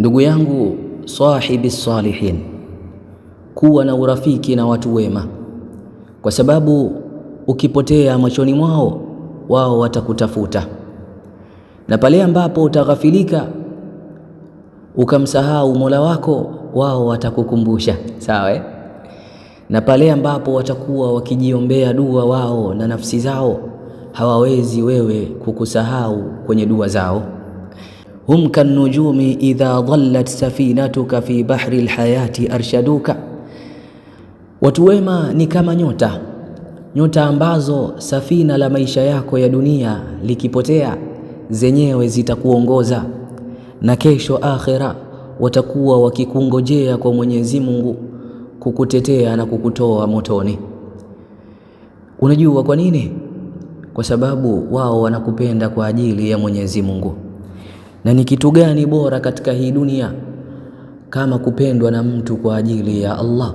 Ndugu yangu, sahibi salihin, kuwa na urafiki na watu wema, kwa sababu ukipotea machoni mwao, wao watakutafuta, na pale ambapo utaghafilika ukamsahau Mola wako, wao watakukumbusha. Sawa Na pale ambapo watakuwa wakijiombea dua wao na nafsi zao, hawawezi wewe kukusahau kwenye dua zao. Hum kannujumi idha dhallat safinatuka fi bahri alhayati arshaduka, watu wema ni kama nyota ambazo safina la maisha yako ya dunia likipotea, zenyewe zitakuongoza, na kesho akhira watakuwa wakikungojea kwa Mwenyezi Mungu kukutetea na kukutoa motoni. Unajua kwa nini? Kwa sababu wao wanakupenda kwa ajili ya Mwenyezi Mungu. Na ni kitu gani bora katika hii dunia kama kupendwa na mtu kwa ajili ya Allah?